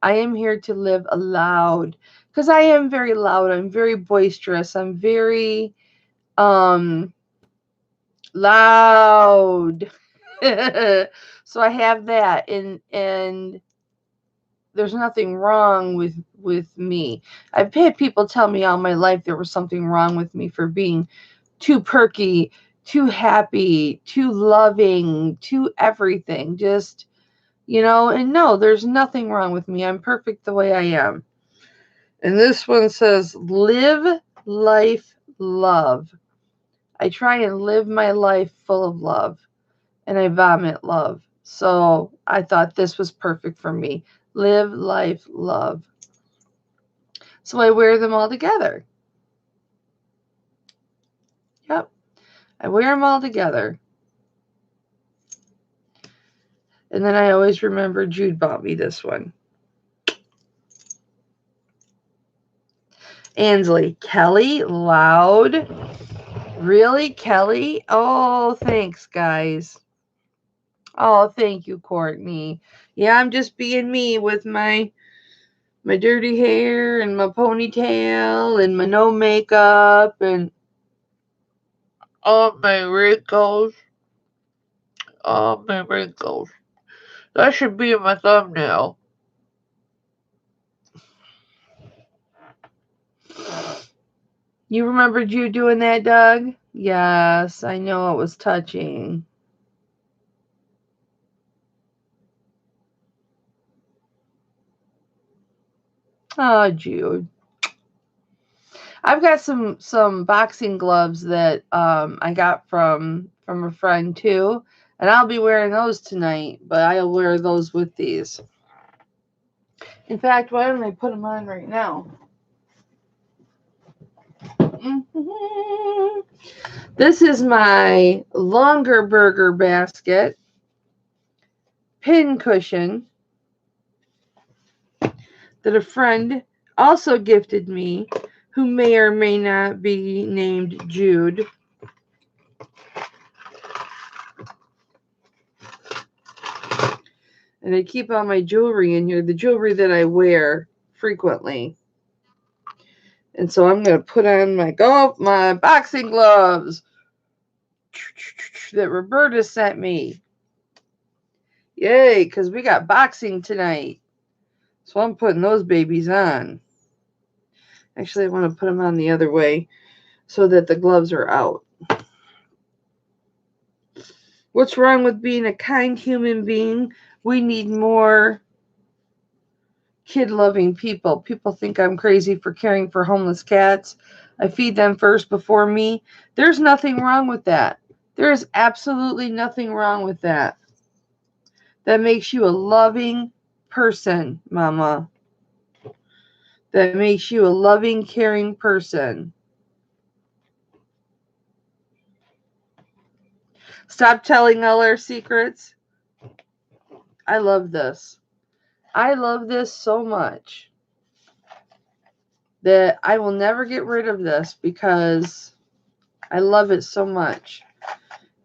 I am here to live aloud because I am very loud. I'm very boisterous. I'm very loud. So I have that, and there's nothing wrong with me. I've had people tell me all my life there was something wrong with me for being too perky, too happy, too loving, too everything. Just, and no, there's nothing wrong with me. I'm perfect the way I am. And this one says, "Live life, love." I try and live my life full of love, and I vomit love. So I thought this was perfect for me. Live life, love. So I wear them all together. Yep. I wear them all together. And then I always remember Jude bought me this one. Ansley, Kelly, loud. Really, Kelly? Oh, thanks, guys. Oh, thank you, Courtney. Yeah, I'm just being me with my dirty hair and my ponytail and my no makeup and all my wrinkles. All my wrinkles. That should be in my thumbnail. You remembered you doing that, Doug? Yes, I know it was touching. Oh, Jude. I've got some boxing gloves that I got from a friend too, and I'll be wearing those tonight. But I'll wear those with these. In fact, why don't I put them on right now? Mm-hmm. This is my longer burger basket pin cushion that a friend also gifted me, who may or may not be named Jude. And I keep all my jewelry in here, the jewelry that I wear frequently. And so I'm going to put on my boxing gloves that Roberta sent me. Yay, because we got boxing tonight. So I'm putting those babies on. Actually, I want to put them on the other way so that the gloves are out. What's wrong with being a kind human being? We need more kid-loving people. People think I'm crazy for caring for homeless cats. I feed them first before me. There's nothing wrong with that. There is absolutely nothing wrong with that. That makes you a loving person, Mama. That makes you a loving, caring person. Stop telling all our secrets. I love this. I love this so much that I will never get rid of this because I love it so much.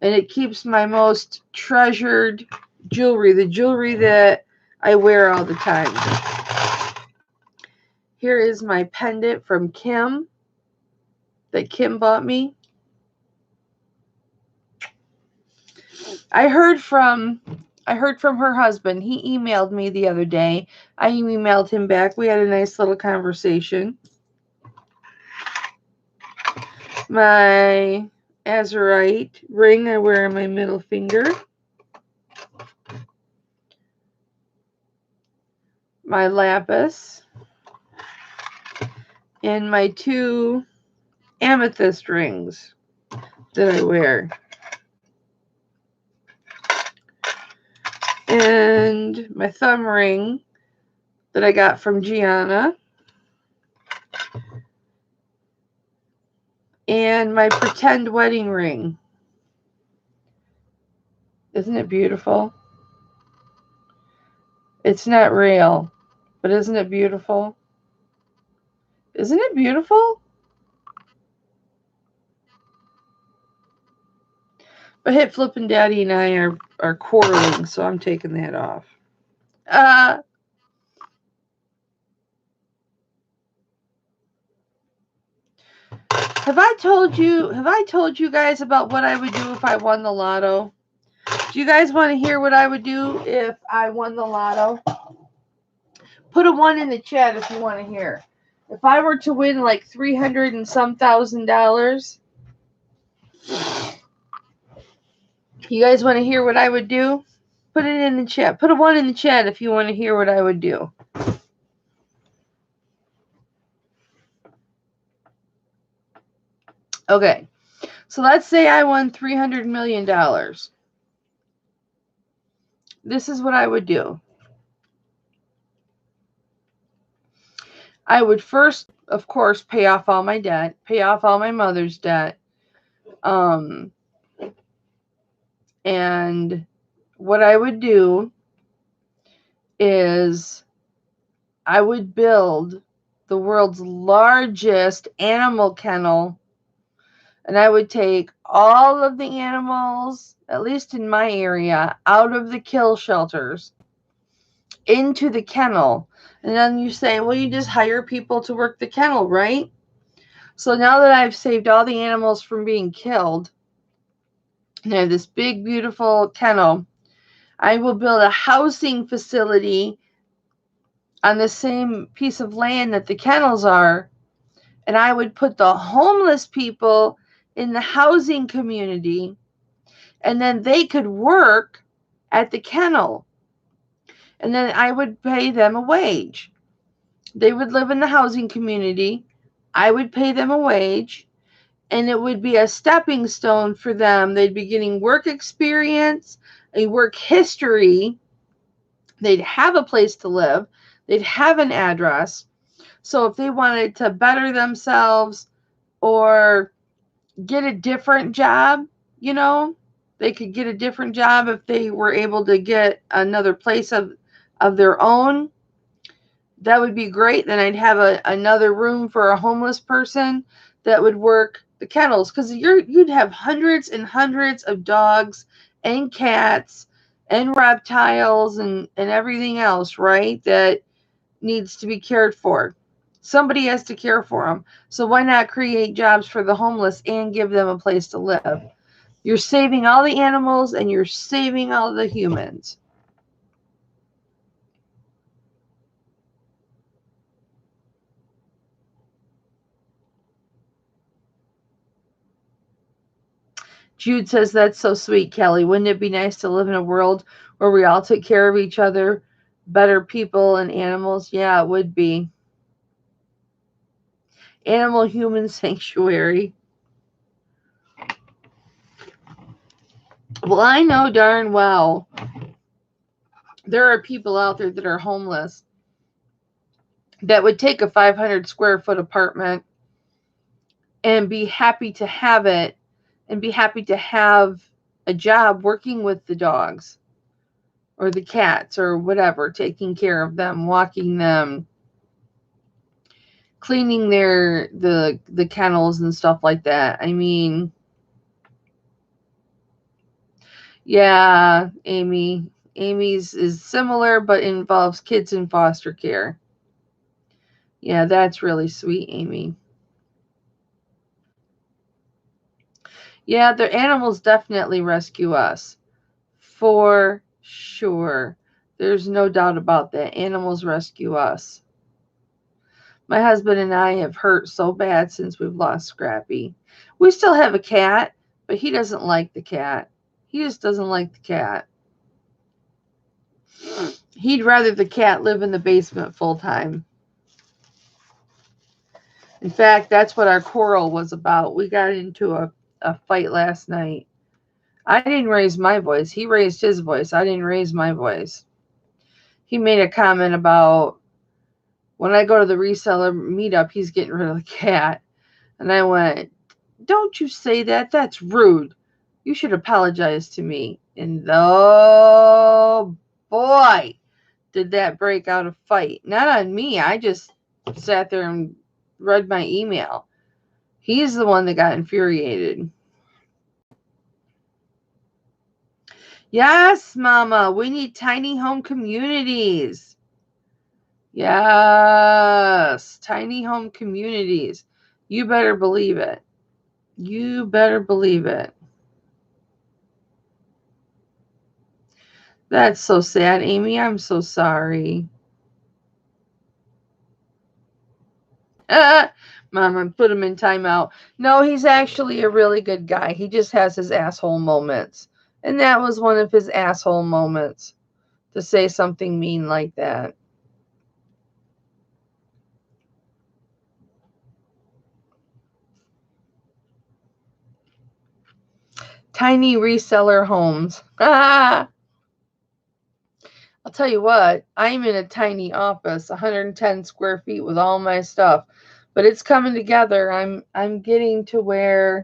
And it keeps my most treasured jewelry, the jewelry that I wear all the time. Here is my pendant from Kim that Kim bought me. I heard from her husband. He emailed me the other day. I emailed him back. We had a nice little conversation. My azurite ring I wear on my middle finger. My lapis. And my 2 amethyst rings that I wear. And my thumb ring that I got from Gianna. And my pretend wedding ring. Isn't it beautiful? It's not real, but isn't it beautiful? Isn't it beautiful? But Hipflippin' Daddy and I are quarreling, so I'm taking that off. Have I told you guys about what I would do if I won the lotto? Do you guys want to hear what I would do if I won the lotto? Put a 1 in the chat if you want to hear. If I were to win like $300 and some $1,000, you guys want to hear what I would do? Put it in the chat. Put a 1 in the chat if you want to hear what I would do. Okay. So let's say I won $300 million. This is what I would do. I would first, of course, pay off all my debt, pay off all my mother's debt. And what I would do is I would build the world's largest animal kennel. And I would take all of the animals, at least in my area, out of the kill shelters into the kennel. And then you say, well, you just hire people to work the kennel, right? So now that I've saved all the animals from being killed, and I have this big, beautiful kennel, I will build a housing facility on the same piece of land that the kennels are, and I would put the homeless people in the housing community, and then they could work at the kennel, and then I would pay them a wage. They would live in the housing community. I would pay them a wage, and it would be a stepping stone for them. They'd be getting work experience, a work history. They'd have a place to live. They'd have an address. So if they wanted to better themselves or get a different job, they could get a different job if they were able to get another place of their own. That would be great. Then I'd have another room for a homeless person that would work the kennels, because you'd have hundreds and hundreds of dogs and cats and reptiles and everything else, right? That needs to be cared for. Somebody has to care for them. So why not create jobs for the homeless and give them a place to live? You're saving all the animals and you're saving all the humans. Jude says, that's so sweet, Kelly. Wouldn't it be nice to live in a world where we all took care of each other, better people and animals? Yeah, it would be. Animal human sanctuary. Well, I know darn well there are people out there that are homeless that would take a 500 square foot apartment and be happy to have it and be happy to have a job working with the dogs or the cats or whatever, taking care of them, walking them, cleaning the kennels and stuff like that. I mean, yeah, Amy's is similar but involves kids in foster care. Yeah, that's really sweet, Amy. Yeah, the animals definitely rescue us. For sure. There's no doubt about that. Animals rescue us. My husband and I have hurt so bad since we've lost Scrappy. We still have a cat, but he doesn't like the cat. He just doesn't like the cat. He'd rather the cat live in the basement full time. In fact, that's what our quarrel was about. We got into a fight last night. I didn't raise my voice. He raised his voice. I didn't raise my voice. He made a comment about when I go to the reseller meetup, he's getting rid of the cat. And I went, don't you say that. That's rude. You should apologize to me. And oh boy, did that break out a fight. Not on me. I just sat there and read my email. He's the one that got infuriated. Yes, Mama, we need tiny home communities. Yes, tiny home communities. You better believe it. You better believe it. That's so sad, Amy. I'm so sorry. Mama, put him in timeout. No, he's actually a really good guy. He just has his asshole moments. And that was one of his asshole moments, to say something mean like that. Tiny reseller homes. I'll tell you what, I'm in a tiny office, 110 square feet with all my stuff. But it's coming together. I'm getting to where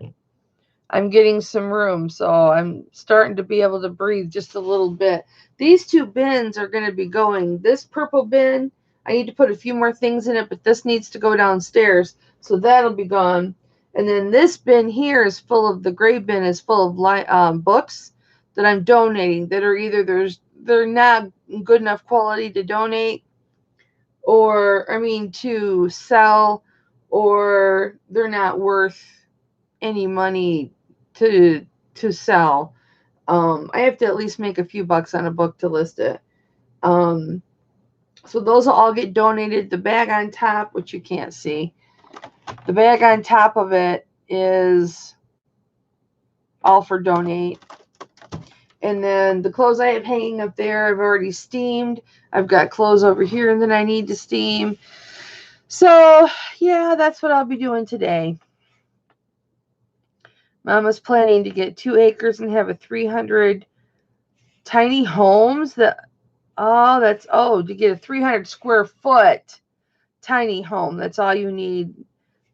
I'm getting some room, so I'm starting to be able to breathe just a little bit. These two bins are going to be going. This purple bin, I need to put a few more things in it, but this needs to go downstairs, so that'll be gone. And then this bin here is full of, the gray bin is full of books that I'm donating that are either they're not good enough quality to donate, or to sell, or they're not worth any money to sell. I have to at least make a few bucks on a book to list it. So those will all get donated. The bag on top, which you can't see, the bag on top of it is all for donate. And then the clothes I have hanging up there, I've already steamed. I've got clothes over here that I need to steam. So, yeah, that's what I'll be doing today. Mama's planning to get 2 acres and have a 300 tiny homes. To get a 300 square foot tiny home. That's all you need.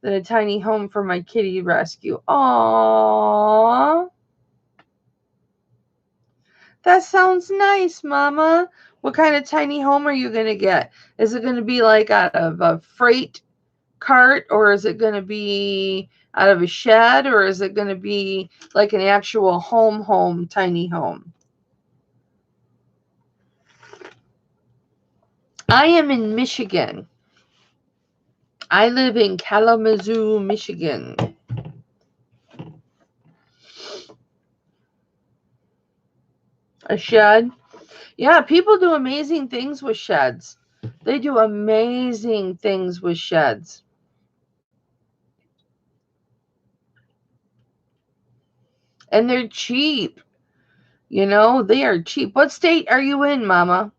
Then a tiny home for my kitty rescue. Aww. That sounds nice, Mama. What kind of tiny home are you going to get? Is it going to be like out of a freight cart, or is it going to be out of a shed, or is it going to be like an actual home, tiny home? I am in Michigan. I live in Kalamazoo, Michigan. A shed? Yeah, people do amazing things with sheds. They do amazing things with sheds. And they're cheap. They are cheap. What state are you in, Mama?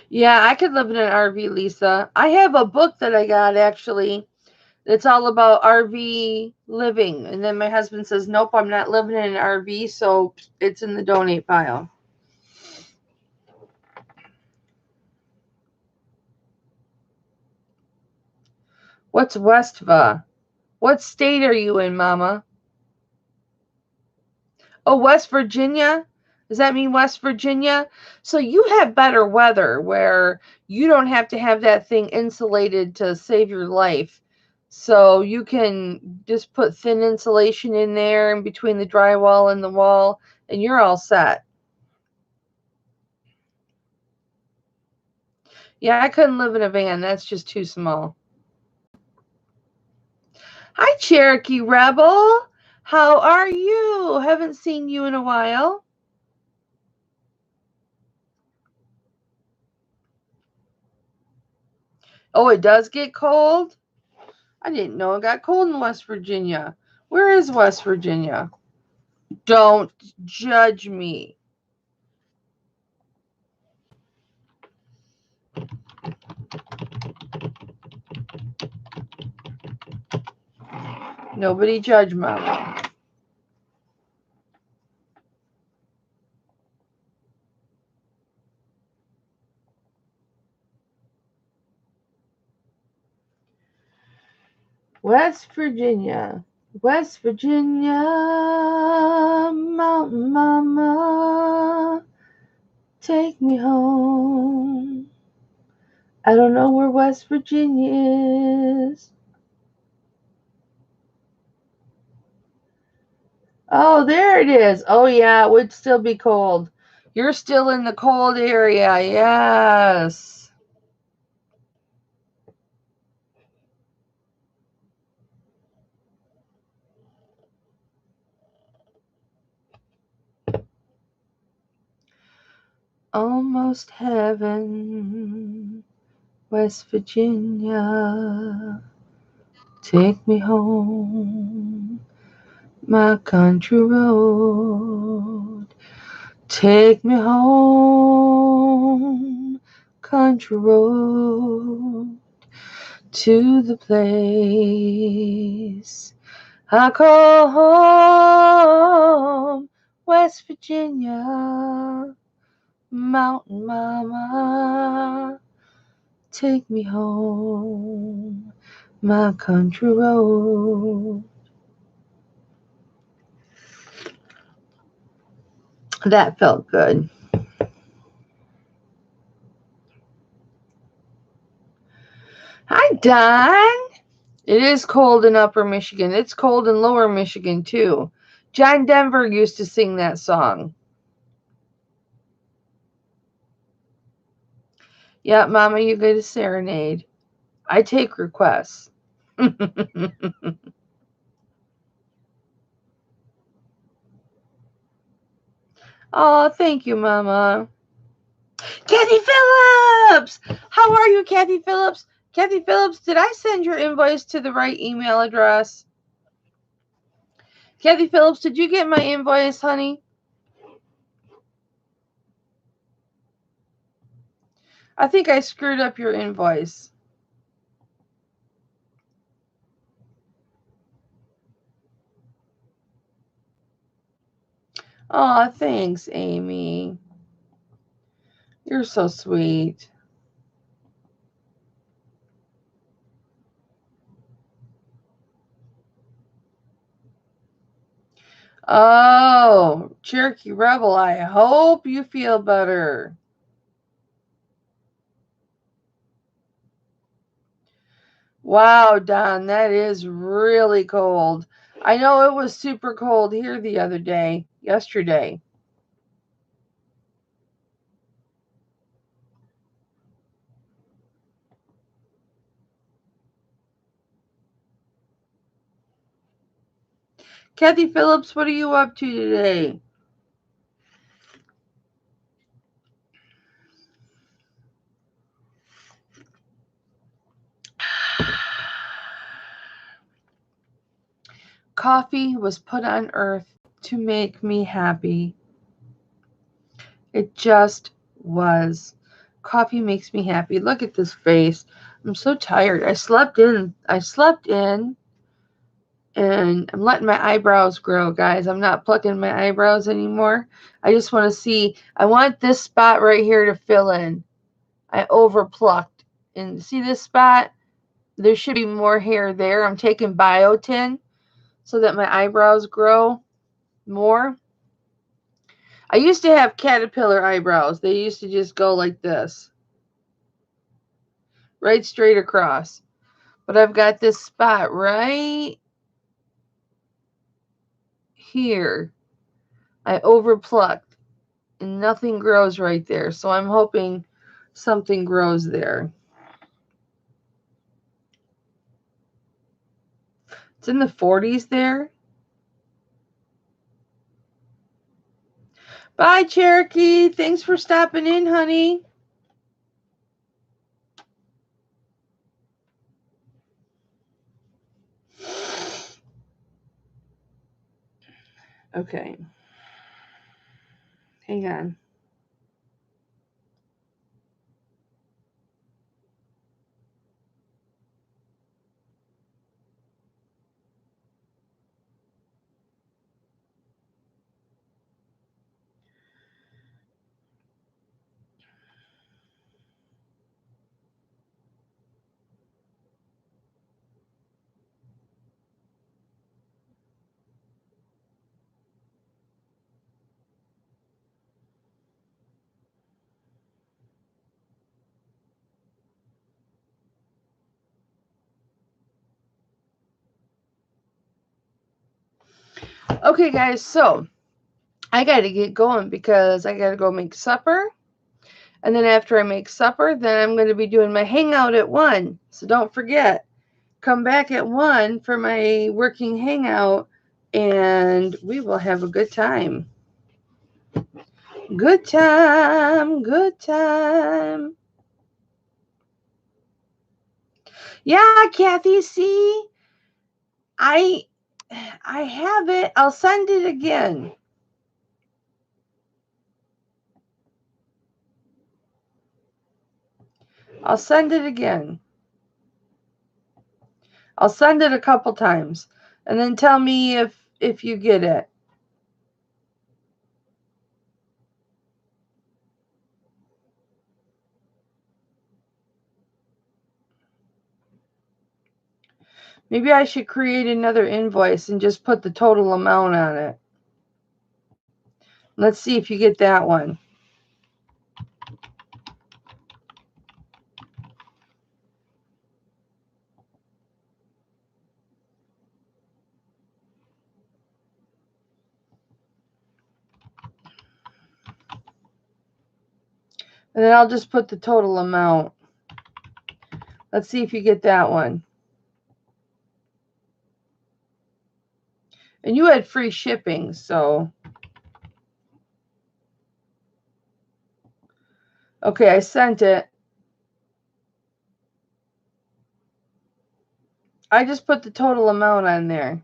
Yeah, I could live in an RV, Lisa. I have a book that I got, actually. It's all about RV living. And then my husband says, nope, I'm not living in an RV, so it's in the donate pile. What's Westva? What state are you in, Mama? Oh, West Virginia? Does that mean West Virginia? So you have better weather where you don't have to have that thing insulated to save your life. So you can just put thin insulation in there in between the drywall and the wall, and you're all set. Yeah, I couldn't live in a van. That's just too small. Hi, Cherokee Rebel. How are you? Haven't seen you in a while. Oh, it does get cold? I didn't know it got cold in West Virginia. Where is West Virginia? Don't judge me. Nobody judge Mama. West Virginia. West Virginia, Mountain Mama, take me home. I don't know where West Virginia is. Oh, there it is. Oh, yeah, it would still be cold. You're still in the cold area. Yes. Almost heaven, West Virginia. Take me home, my country road. Take me home, country road, to the place I call home, West Virginia, Mountain Mama. Take me home, my country road. That felt good. Hi, Don. It is cold in Upper Michigan. It's cold in Lower Michigan, too. John Denver used to sing that song. Yeah, Mama, you get a serenade. I take requests. Oh, thank you, Mama. Kathy Phillips! How are you, Kathy Phillips? Kathy Phillips, did I send your invoice to the right email address? Kathy Phillips, did you get my invoice, honey? I think I screwed up your invoice. Aw, thanks, Amy. You're so sweet. Oh, Cherokee Rebel, I hope you feel better. Wow, Don, that is really cold. I know it was super cold here the other day, yesterday. Kathy Phillips, what are you up to today? Coffee was put on earth to make me happy. It just was. Coffee makes me happy. Look at this face. I'm so tired. I slept in, and I'm letting my eyebrows grow, guys. I'm not plucking my eyebrows anymore. I just want to see. I want this spot right here to fill in. I over plucked. And see this spot? There should be more hair there. I'm taking biotin so that my eyebrows grow more. I used to have caterpillar eyebrows. They used to just go like this, right straight across. But I've got this spot right here. I overplucked and nothing grows right there. So I'm hoping something grows there. It's in the 40s there. Bye, Cherokee. Thanks for stopping in, honey. Okay. Hang on. Okay, guys. So I got to get going because I got to go make supper. And then after I make supper, then I'm going to be doing my hangout at 1. So don't forget, come back at 1 for my working hangout and we will have a good time. Good time, good time. Yeah, Kathy, see, I have it. I'll send it again. I'll send it again. I'll send it a couple times and then tell me if you get it. Maybe I should create another invoice and just put the total amount on it. Let's see if you get that one. And then I'll just put the total amount. Let's see if you get that one. And you had free shipping, so. Okay, I sent it. I just put the total amount on there.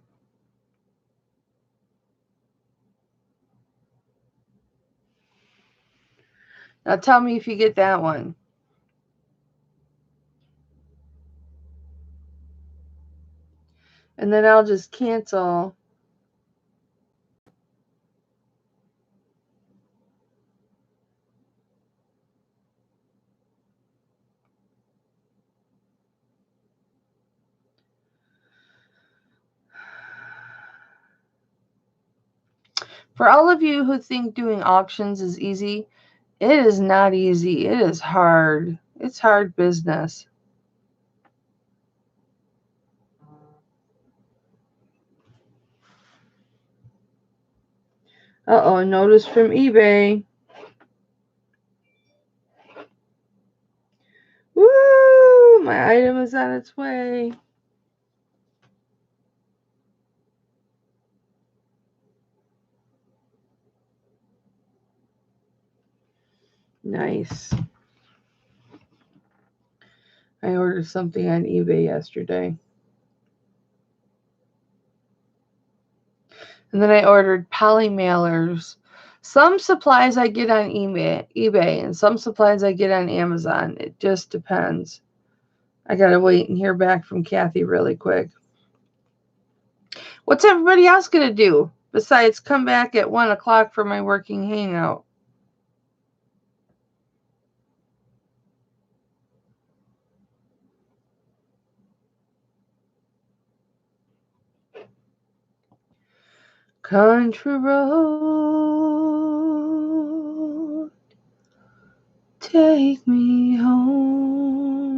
Now tell me if you get that one. And then I'll just cancel. For all of you who think doing auctions is easy, it is not easy. It is hard. It's hard business. Uh-oh, notice from eBay. Woo! My item is on its way. Nice. I ordered something on eBay yesterday. And then I ordered poly mailers. Some supplies I get on eBay, and some supplies I get on Amazon. It just depends. I gotta wait and hear back from Kathy really quick. What's everybody else gonna do besides come back at 1 o'clock for my working hangout? Country road, take me home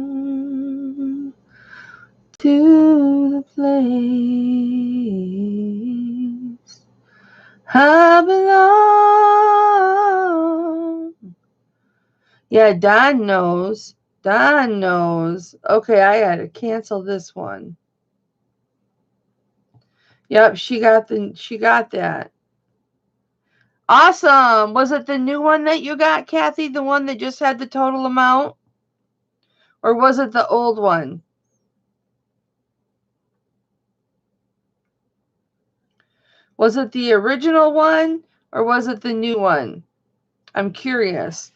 to the place I belong. Yeah, Don knows. Don knows. Okay, I gotta cancel this one. Yep, she got that. Awesome. Was it the new one that you got, Kathy? The one that just had the total amount? Or was it the old one? Was it the original one or was it the new one? I'm curious.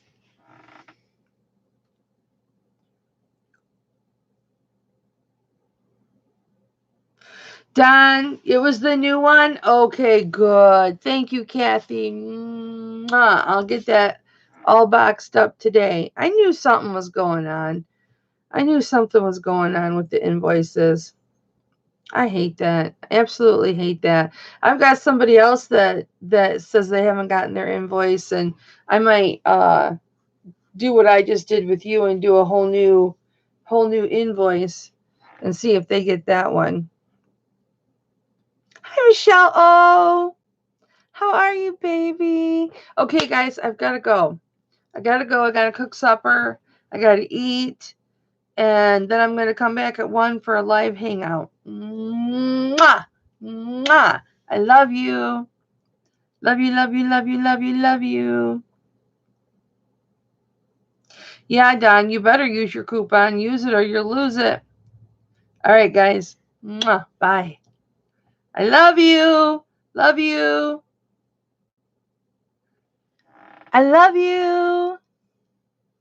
Don, it was the new one? Okay, good. Thank you, Kathy. Mwah. I'll get that all boxed up today. I knew something was going on. I knew something was going on with the invoices. I hate that. Absolutely hate that. I've got somebody else that says they haven't gotten their invoice, and I might do what I just did with you and do a whole new invoice and see if they get that one. Hi, Michelle. Oh, how are you, baby? Okay, guys, I've got to go. I got to cook supper. I got to eat. And then I'm going to come back at 1 for a live hangout. Mwah! Mwah! I love you. Love you, love you, love you, love you, love you. Yeah, Don, you better use your coupon. Use it or you'll lose it. All right, guys. Mwah. Bye. I love you. Love you. I love you.